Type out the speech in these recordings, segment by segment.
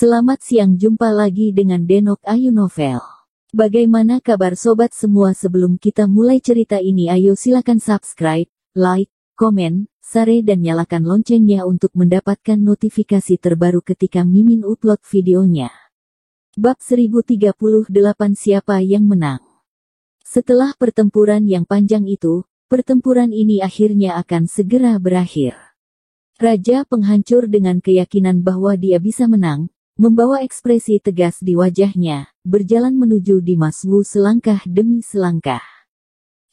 Selamat siang, jumpa lagi dengan Denok Ayu Novel. Bagaimana kabar sobat semua? Sebelum kita mulai cerita ini, ayo silakan subscribe, like, komen, share dan nyalakan loncengnya untuk mendapatkan notifikasi terbaru ketika Mimin upload videonya. Bab 1038, siapa yang menang? Setelah pertempuran yang panjang itu, pertempuran ini akhirnya akan segera berakhir. Raja penghancur dengan keyakinan bahwa dia bisa menang, membawa ekspresi tegas di wajahnya, berjalan menuju Dimas Wu selangkah demi selangkah.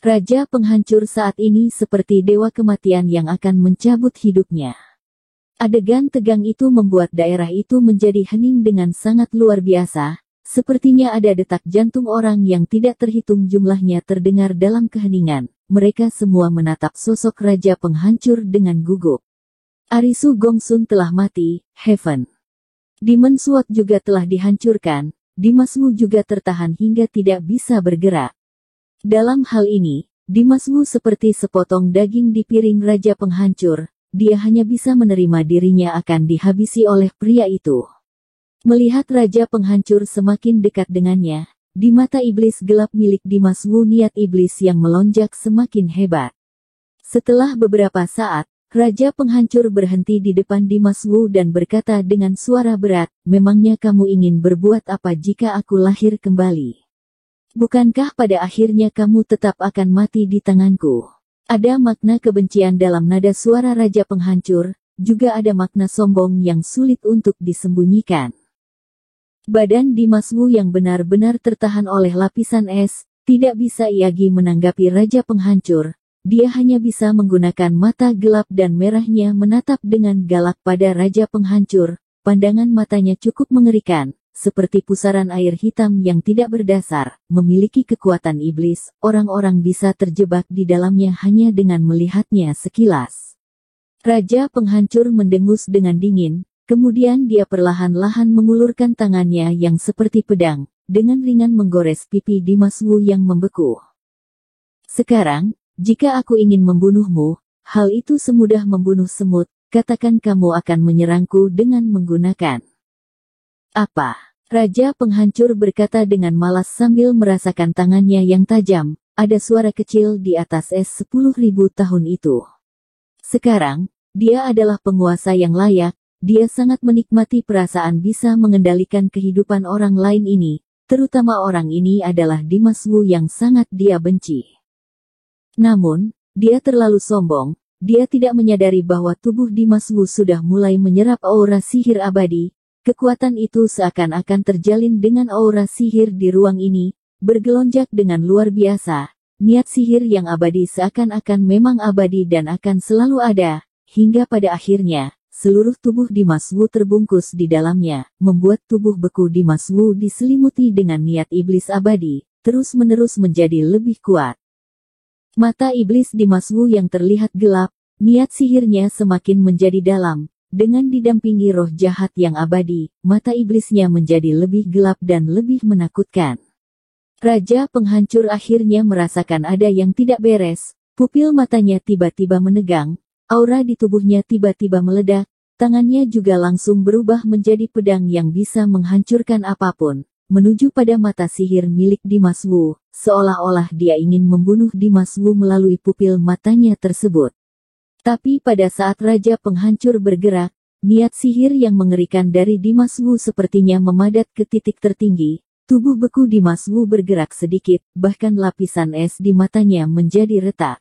Raja penghancur saat ini seperti dewa kematian yang akan mencabut hidupnya. Adegan tegang itu membuat daerah itu menjadi hening dengan sangat luar biasa, sepertinya ada detak jantung orang yang tidak terhitung jumlahnya terdengar dalam keheningan. Mereka semua menatap sosok Raja penghancur dengan gugup. Arisu Gongsun telah mati, Heaven. Demon Sword juga telah dihancurkan, Dimas Wu juga tertahan hingga tidak bisa bergerak. Dalam hal ini, Dimas Wu seperti sepotong daging di piring Raja penghancur, dia hanya bisa menerima dirinya akan dihabisi oleh pria itu. Melihat Raja penghancur semakin dekat dengannya, di mata iblis gelap milik Dimas Wu niat iblis yang melonjak semakin hebat. Setelah beberapa saat, Raja penghancur berhenti di depan Dimas Wu dan berkata dengan suara berat, "Memangnya kamu ingin berbuat apa jika aku lahir kembali? Bukankah pada akhirnya kamu tetap akan mati di tanganku?" Ada makna kebencian dalam nada suara Raja penghancur, juga ada makna sombong yang sulit untuk disembunyikan. Badan Dimas Wu yang benar-benar tertahan oleh lapisan es, tidak bisa Yagi menanggapi Raja penghancur. Dia hanya bisa menggunakan mata gelap dan merahnya menatap dengan galak pada Raja penghancur. Pandangan matanya cukup mengerikan, seperti pusaran air hitam yang tidak berdasar, memiliki kekuatan iblis. Orang-orang bisa terjebak di dalamnya hanya dengan melihatnya sekilas. Raja penghancur mendengus dengan dingin, kemudian dia perlahan-lahan mengulurkan tangannya yang seperti pedang, dengan ringan menggores pipi Dimas Wu yang membeku. "Sekarang, jika aku ingin membunuhmu, hal itu semudah membunuh semut. Katakan kamu akan menyerangku dengan menggunakan apa?" Raja penghancur berkata dengan malas sambil merasakan tangannya yang tajam. Ada suara kecil di atas es 10.000 tahun itu. Sekarang, dia adalah penguasa yang layak. Dia sangat menikmati perasaan bisa mengendalikan kehidupan orang lain ini. Terutama orang ini adalah Dimas Wu yang sangat dia benci. Namun, dia terlalu sombong, dia tidak menyadari bahwa tubuh Dimas Wu sudah mulai menyerap aura sihir abadi. Kekuatan itu seakan-akan terjalin dengan aura sihir di ruang ini, bergelonjak dengan luar biasa. Niat sihir yang abadi seakan-akan memang abadi dan akan selalu ada, hingga pada akhirnya, seluruh tubuh Dimas Wu terbungkus di dalamnya, membuat tubuh beku Dimas Wu diselimuti dengan niat iblis abadi, terus-menerus menjadi lebih kuat. Mata iblis Dimas Wu yang terlihat gelap, niat sihirnya semakin menjadi dalam. Dengan didampingi roh jahat yang abadi, mata iblisnya menjadi lebih gelap dan lebih menakutkan. Raja penghancur akhirnya merasakan ada yang tidak beres, pupil matanya tiba-tiba menegang, aura di tubuhnya tiba-tiba meledak, tangannya juga langsung berubah menjadi pedang yang bisa menghancurkan apapun. Menuju pada mata sihir milik Dimas Wu, seolah-olah dia ingin membunuh Dimas Wu melalui pupil matanya tersebut. Tapi pada saat Raja penghancur bergerak, niat sihir yang mengerikan dari Dimas Wu sepertinya memadat ke titik tertinggi. Tubuh beku Dimas Wu bergerak sedikit, bahkan lapisan es di matanya menjadi retak.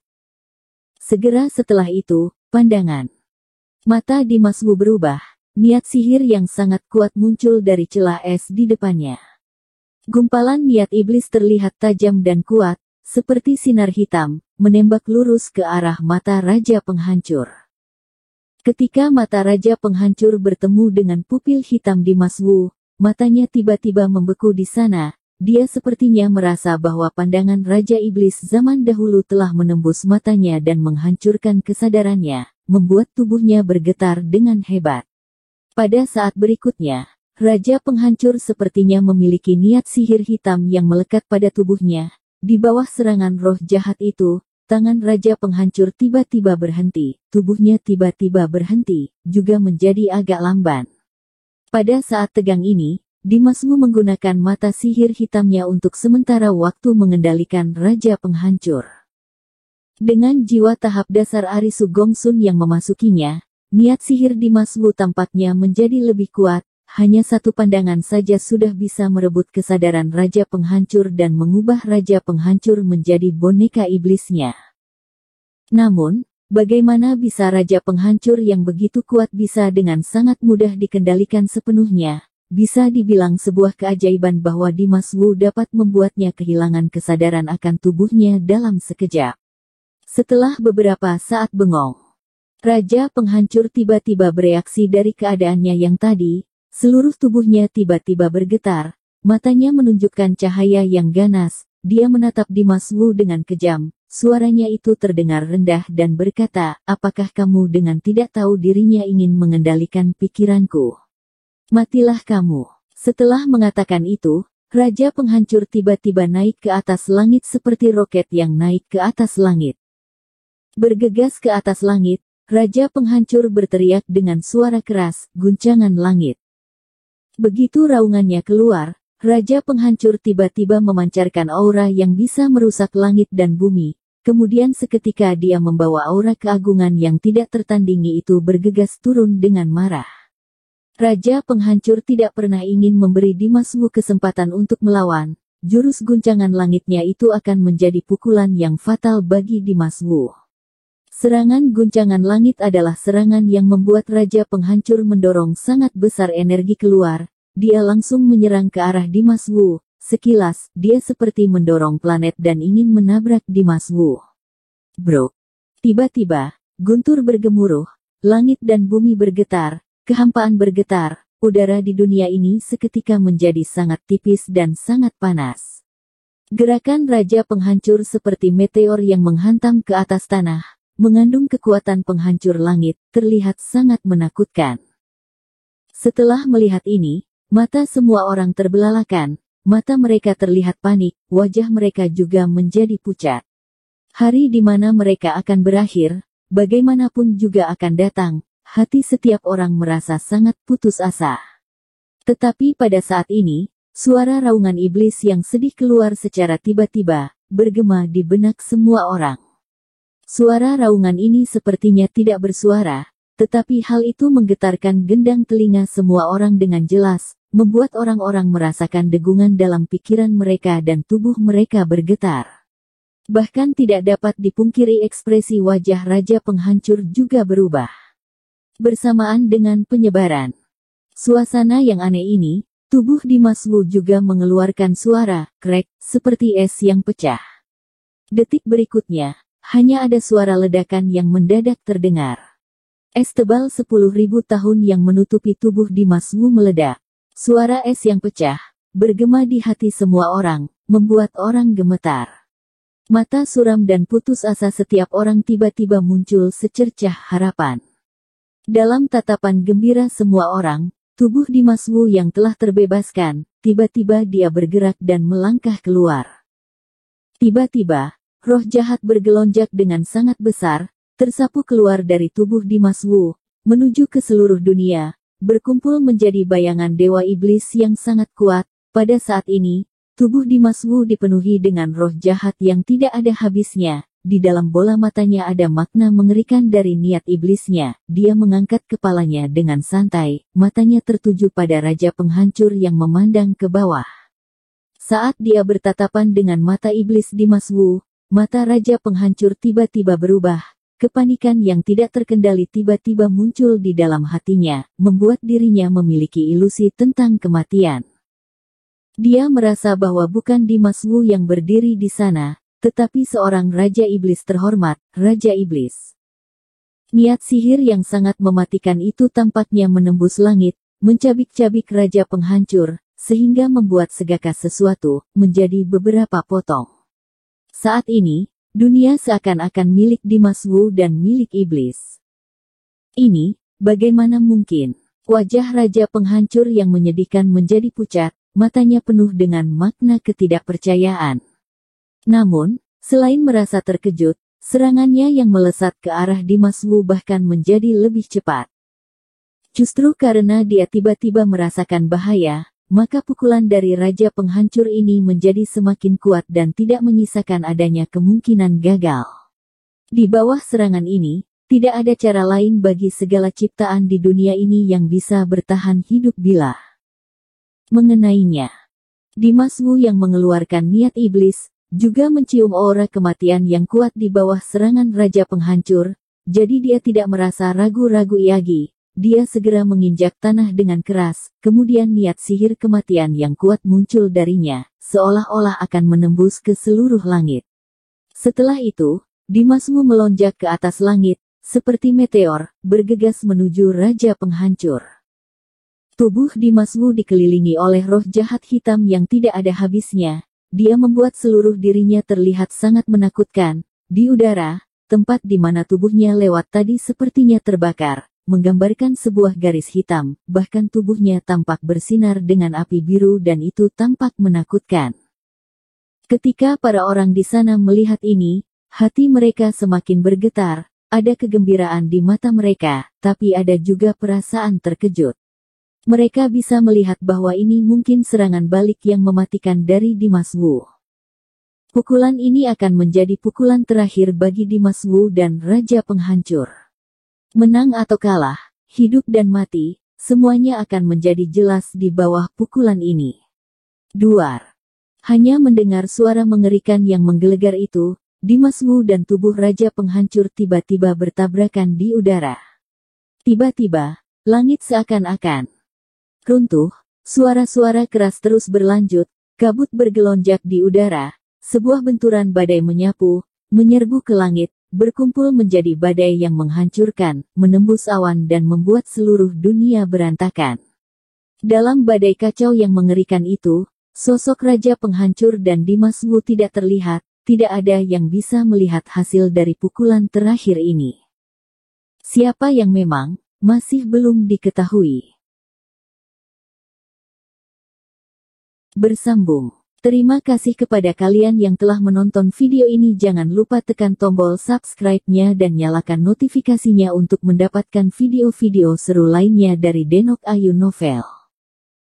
Segera setelah itu, pandangan mata Dimas Wu berubah. Niat sihir yang sangat kuat muncul dari celah es di depannya. Gumpalan niat iblis terlihat tajam dan kuat, seperti sinar hitam, menembak lurus ke arah mata Raja penghancur. Ketika mata Raja penghancur bertemu dengan pupil hitam Dimas Wu, matanya tiba-tiba membeku di sana. Dia sepertinya merasa bahwa pandangan Raja Iblis zaman dahulu telah menembus matanya dan menghancurkan kesadarannya, membuat tubuhnya bergetar dengan hebat. Pada saat berikutnya, Raja penghancur sepertinya memiliki niat sihir hitam yang melekat pada tubuhnya. Di bawah serangan roh jahat itu, tangan Raja penghancur tiba-tiba berhenti, tubuhnya tiba-tiba berhenti, juga menjadi agak lamban. Pada saat tegang ini, Dimas Wu menggunakan mata sihir hitamnya untuk sementara waktu mengendalikan Raja Penghancur. Dengan jiwa tahap dasar Arisu Gongsun yang memasukinya, niat sihir Dimas Wu tampaknya menjadi lebih kuat. Hanya satu pandangan saja sudah bisa merebut kesadaran Raja Penghancur dan mengubah Raja Penghancur menjadi boneka iblisnya. Namun, bagaimana bisa Raja Penghancur yang begitu kuat bisa dengan sangat mudah dikendalikan sepenuhnya? Bisa dibilang sebuah keajaiban bahwa Dimas Wu dapat membuatnya kehilangan kesadaran akan tubuhnya dalam sekejap. Setelah beberapa saat bengong, Raja Penghancur tiba-tiba bereaksi dari keadaannya yang tadi. Seluruh tubuhnya tiba-tiba bergetar, matanya menunjukkan cahaya yang ganas. Dia menatap Dimas Wu dengan kejam. Suaranya itu terdengar rendah dan berkata, "Apakah kamu dengan tidak tahu dirinya ingin mengendalikan pikiranku? Matilah kamu." Setelah mengatakan itu, Raja Penghancur tiba-tiba naik ke atas langit seperti roket yang naik ke atas langit. Bergegas ke atas langit, Raja Penghancur berteriak dengan suara keras, "Guncangan langit!" Begitu raungannya keluar, Raja Penghancur tiba-tiba memancarkan aura yang bisa merusak langit dan bumi. Kemudian seketika dia membawa aura keagungan yang tidak tertandingi itu bergegas turun dengan marah. Raja Penghancur tidak pernah ingin memberi Dimas Wu kesempatan untuk melawan. Jurus guncangan langitnya itu akan menjadi pukulan yang fatal bagi Dimas Wu. Serangan guncangan langit adalah serangan yang membuat Raja Penghancur mendorong sangat besar energi keluar. Dia langsung menyerang ke arah Dimas Wu. Sekilas, dia seperti mendorong planet dan ingin menabrak Dimas Wu. Bro! Tiba-tiba, guntur bergemuruh, langit dan bumi bergetar, kehampaan bergetar, udara di dunia ini seketika menjadi sangat tipis dan sangat panas. Gerakan Raja Penghancur seperti meteor yang menghantam ke atas tanah, mengandung kekuatan penghancur langit, terlihat sangat menakutkan. Setelah melihat ini, mata semua orang terbelalakan, mata mereka terlihat panik, wajah mereka juga menjadi pucat. Hari di mana mereka akan berakhir, bagaimanapun juga akan datang, hati setiap orang merasa sangat putus asa. Tetapi pada saat ini, suara raungan iblis yang sedih keluar secara tiba-tiba, bergema di benak semua orang. Suara raungan ini sepertinya tidak bersuara, tetapi hal itu menggetarkan gendang telinga semua orang dengan jelas, membuat orang-orang merasakan degungan dalam pikiran mereka dan tubuh mereka bergetar. Bahkan tidak dapat dipungkiri ekspresi wajah Raja Penghancur juga berubah. Bersamaan dengan penyebaran suasana yang aneh ini, tubuh Dimas Wu juga mengeluarkan suara, krek, seperti es yang pecah. Detik berikutnya, hanya ada suara ledakan yang mendadak terdengar. Es tebal 10.000 tahun yang menutupi tubuh Dimas Wu meledak. Suara es yang pecah, bergema di hati semua orang, membuat orang gemetar. Mata suram dan putus asa setiap orang tiba-tiba muncul secercah harapan. Dalam tatapan gembira semua orang, tubuh Dimas Wu yang telah terbebaskan, tiba-tiba dia bergerak dan melangkah keluar. Tiba-tiba, roh jahat bergelonjak dengan sangat besar, tersapu keluar dari tubuh Dimas Wu, menuju ke seluruh dunia, berkumpul menjadi bayangan dewa iblis yang sangat kuat. Pada saat ini, tubuh Dimas Wu dipenuhi dengan roh jahat yang tidak ada habisnya. Di dalam bola matanya ada makna mengerikan dari niat iblisnya. Dia mengangkat kepalanya dengan santai, matanya tertuju pada Raja Penghancur yang memandang ke bawah. Saat dia bertatapan dengan mata iblis Dimas Wu, mata Raja Penghancur tiba-tiba berubah. Kepanikan yang tidak terkendali tiba-tiba muncul di dalam hatinya, membuat dirinya memiliki ilusi tentang kematian. Dia merasa bahwa bukan Dimas Wu yang berdiri di sana, tetapi seorang Raja Iblis terhormat, Raja Iblis. Niat sihir yang sangat mematikan itu tampaknya menembus langit, mencabik-cabik Raja Penghancur, sehingga membuat segala sesuatu menjadi beberapa potong. Saat ini, dunia seakan-akan milik Dimas Wu dan milik iblis. Ini, bagaimana mungkin? Wajah Raja Penghancur yang menyedihkan menjadi pucat, matanya penuh dengan makna ketidakpercayaan. Namun, selain merasa terkejut, serangannya yang melesat ke arah Dimas Wu bahkan menjadi lebih cepat. Justru karena dia tiba-tiba merasakan bahaya, maka pukulan dari Raja Penghancur ini menjadi semakin kuat dan tidak menyisakan adanya kemungkinan gagal. Di bawah serangan ini, tidak ada cara lain bagi segala ciptaan di dunia ini yang bisa bertahan hidup bila mengenainya. Dimas Wu yang mengeluarkan niat iblis, juga mencium aura kematian yang kuat di bawah serangan Raja Penghancur, jadi dia tidak merasa ragu-ragu lagi. Dia segera menginjak tanah dengan keras, kemudian niat sihir kematian yang kuat muncul darinya, seolah-olah akan menembus ke seluruh langit. Setelah itu, Dimas Wu melonjak ke atas langit, seperti meteor, bergegas menuju Raja Penghancur. Tubuh Dimas Wu dikelilingi oleh roh jahat hitam yang tidak ada habisnya. Dia membuat seluruh dirinya terlihat sangat menakutkan. Di udara, tempat di mana tubuhnya lewat tadi sepertinya terbakar, menggambarkan sebuah garis hitam, bahkan tubuhnya tampak bersinar dengan api biru dan itu tampak menakutkan. Ketika para orang di sana melihat ini, hati mereka semakin bergetar. Ada kegembiraan di mata mereka, tapi ada juga perasaan terkejut. Mereka bisa melihat bahwa ini mungkin serangan balik yang mematikan dari Dimas Wu. Pukulan ini akan menjadi pukulan terakhir bagi Dimas Wu dan Raja Penghancur. Menang atau kalah, hidup dan mati, semuanya akan menjadi jelas di bawah pukulan ini. Duar. Hanya mendengar suara mengerikan yang menggelegar itu, Dimas Wu dan tubuh Raja Penghancur tiba-tiba bertabrakan di udara. Tiba-tiba, langit seakan-akan runtuh, suara-suara keras terus berlanjut, kabut bergelonjak di udara, sebuah benturan badai menyapu, menyerbu ke langit, berkumpul menjadi badai yang menghancurkan, menembus awan dan membuat seluruh dunia berantakan. Dalam badai kacau yang mengerikan itu, sosok Raja Penghancur dan Dimas Wu tidak terlihat. Tidak ada yang bisa melihat hasil dari pukulan terakhir ini. Siapa yang memang, masih belum diketahui. Bersambung. Terima kasih kepada kalian yang telah menonton video ini. Jangan lupa tekan tombol subscribe-nya dan nyalakan notifikasinya untuk mendapatkan video-video seru lainnya dari Denok Ayu Novel.